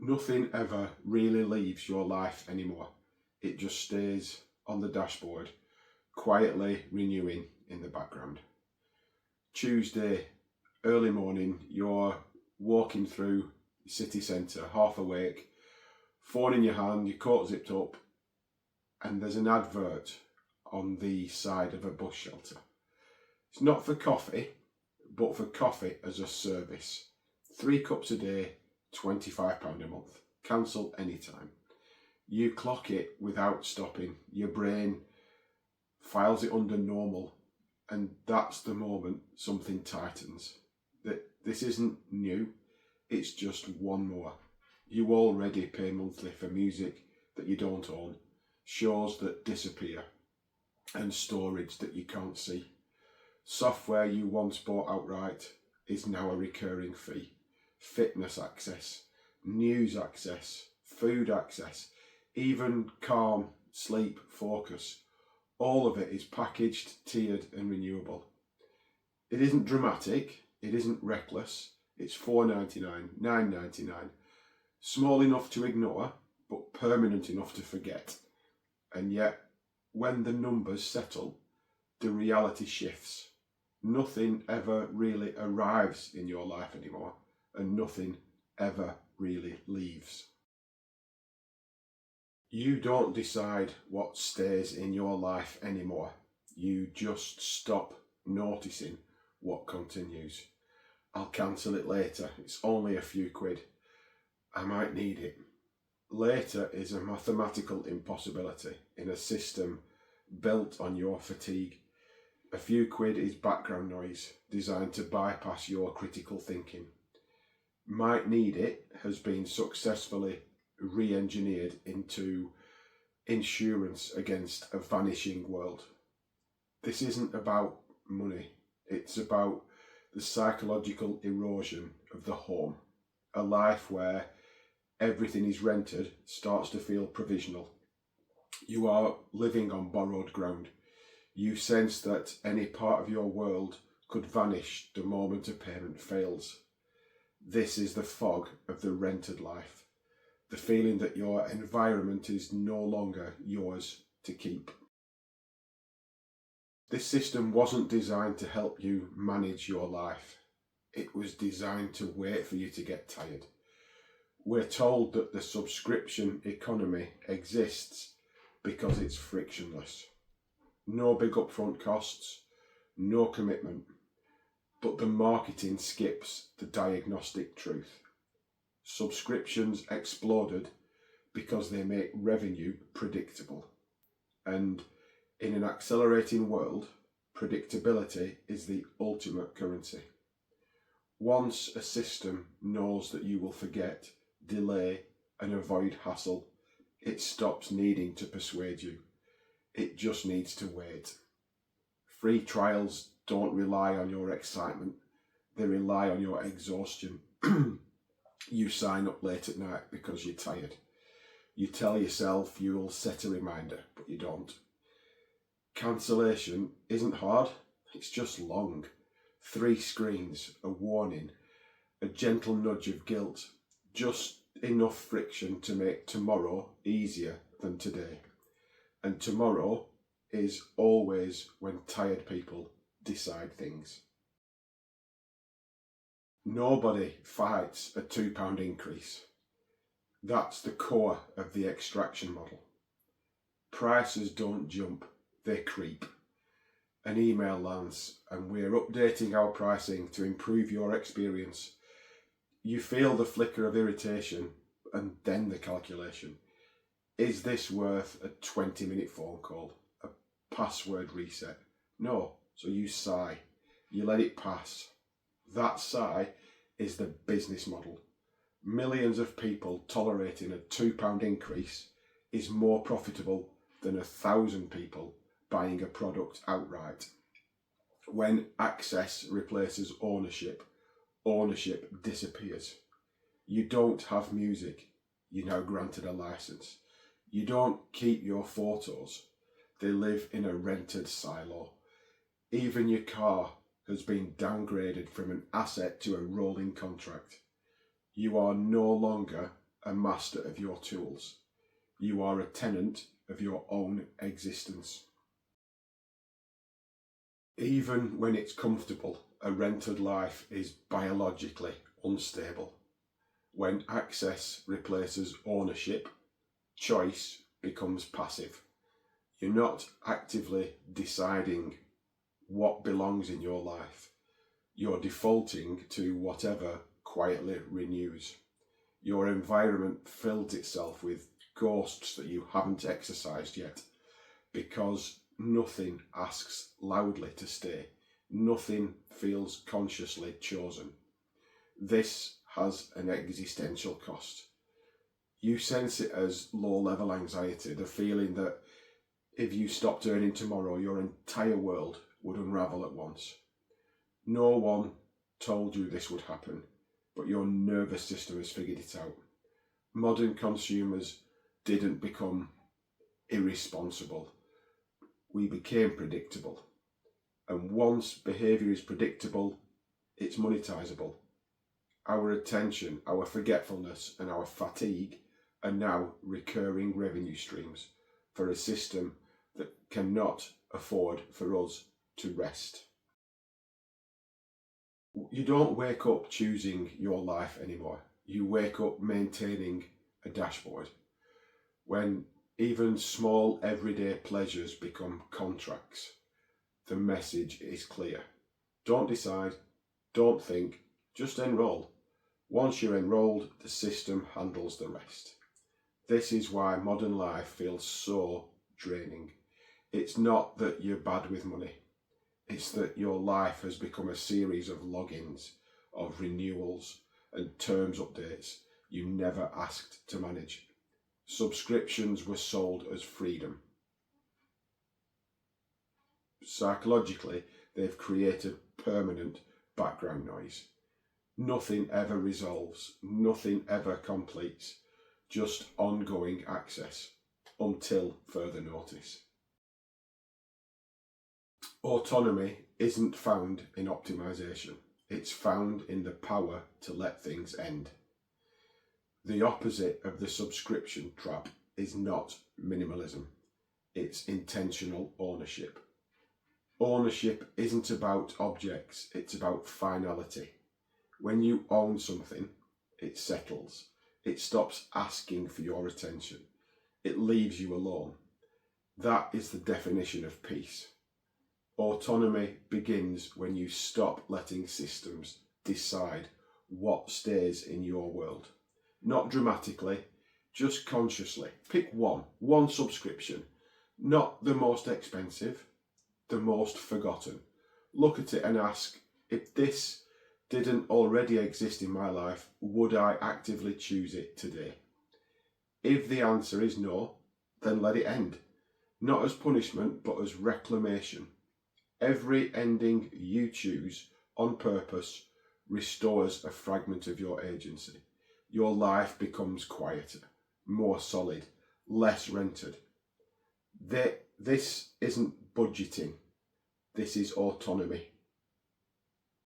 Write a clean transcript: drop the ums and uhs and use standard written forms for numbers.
Nothing ever really leaves your life anymore. It just stays on the dashboard, quietly renewing in the background. Tuesday, early morning, you're walking through the city centre, half awake, phone in your hand, your coat zipped up, and there's an advert on the side of a bus shelter. It's not for coffee, but for coffee as a service. 3 cups a day, £25 a month. Cancel anytime. You clock it without stopping. Your brain files it under normal, and that's the moment something tightens. That this isn't new, it's just one more. You already pay monthly for music that you don't own, shows that disappear, and storage that you can't see. Software you once bought outright is now a recurring fee. Fitness access, news access, food access, even calm, sleep, focus. All of it is packaged, tiered and renewable. It isn't dramatic, it isn't reckless, it's $4.99, $9.99. Small enough to ignore, but permanent enough to forget. And yet, when the numbers settle, the reality shifts. Nothing ever really arrives in your life anymore, and nothing ever really leaves. You don't decide what stays in your life anymore. You just stop noticing what continues. I'll cancel it later. It's only a few quid. I might need it. Later is a mathematical impossibility in a system built on your fatigue. A few quid is background noise designed to bypass your critical thinking. Might need it has been successfully re-engineered into insurance against a vanishing world. This isn't about money, it's about the psychological erosion of the home. A life where everything is rented starts to feel provisional. You are living on borrowed ground. You sense that any part of your world could vanish the moment a payment fails. This is the fog of the rented life, the feeling that your environment is no longer yours to keep. This system wasn't designed to help you manage your life. It was designed to wait for you to get tired. We're told that the subscription economy exists because it's frictionless. No big upfront costs, no commitment. But the marketing skips the diagnostic truth. Subscriptions exploded because they make revenue predictable. And in an accelerating world, predictability is the ultimate currency. Once a system knows that you will forget, delay and avoid hassle, it stops needing to persuade you. It just needs to wait. Free trials don't rely on your excitement, they rely on your exhaustion. You sign up late at night because you're tired. You tell yourself you'll set a reminder, but you don't. Cancellation isn't hard, it's just long. 3 screens, a warning, a gentle nudge of guilt, just enough friction to make tomorrow easier than today. And tomorrow is always when tired people decide things. Nobody fights a £2 increase. That's the core of the extraction model. Prices don't jump, they creep. An email lands and we're updating our pricing to improve your experience. You feel the flicker of irritation and then the calculation. Is this worth a 20-minute phone call? A password reset? No, so you sigh. You let it pass. That sigh is the business model. Millions of people tolerating a £2 increase is more profitable than 1,000 people buying a product outright. When access replaces ownership, ownership disappears. You don't have music, you're now granted a license. You don't keep your photos, they live in a rented silo. Even your car has been downgraded from an asset to a rolling contract. You are no longer a master of your tools. You are a tenant of your own existence. Even when it's comfortable, a rented life is biologically unstable. When access replaces ownership, choice becomes passive. You're not actively deciding what belongs in your life. You're defaulting to whatever quietly renews. Your environment fills itself with ghosts that you haven't exercised yet, because nothing asks loudly to stay. Nothing feels consciously chosen. This has an existential cost. You sense it as low-level anxiety, the feeling that if you stopped earning tomorrow, your entire world would unravel at once. No one told you this would happen, but your nervous system has figured it out. Modern consumers didn't become irresponsible. We became predictable. And once behaviour is predictable, it's monetisable. Our attention, our forgetfulness, and our fatigue are now recurring revenue streams for a system that cannot afford for us to rest. You don't wake up choosing your life anymore. You wake up maintaining a dashboard. When even small everyday pleasures become contracts, the message is clear. Don't decide, don't think, just enroll. Once you're enrolled, the system handles the rest. This is why modern life feels so draining. It's not that you're bad with money. It's that your life has become a series of logins, of renewals and terms updates you never asked to manage. Subscriptions were sold as freedom. Psychologically, they've created permanent background noise. Nothing ever resolves, nothing ever completes, just ongoing access until further notice. Autonomy isn't found in optimization. It's found in the power to let things end. The opposite of the subscription trap is not minimalism. It's intentional ownership. Ownership isn't about objects, it's about finality. When you own something, it settles. It stops asking for your attention. It leaves you alone. That is the definition of peace. Autonomy begins when you stop letting systems decide what stays in your world. Not dramatically, just consciously. Pick one subscription. Not the most expensive, the most forgotten. Look at it and ask, if this didn't already exist in my life, would I actively choose it today? If the answer is no, then let it end. Not as punishment, but as reclamation. Every ending you choose on purpose restores a fragment of your agency. Your life becomes quieter, more solid, less rented. This isn't budgeting. This is autonomy.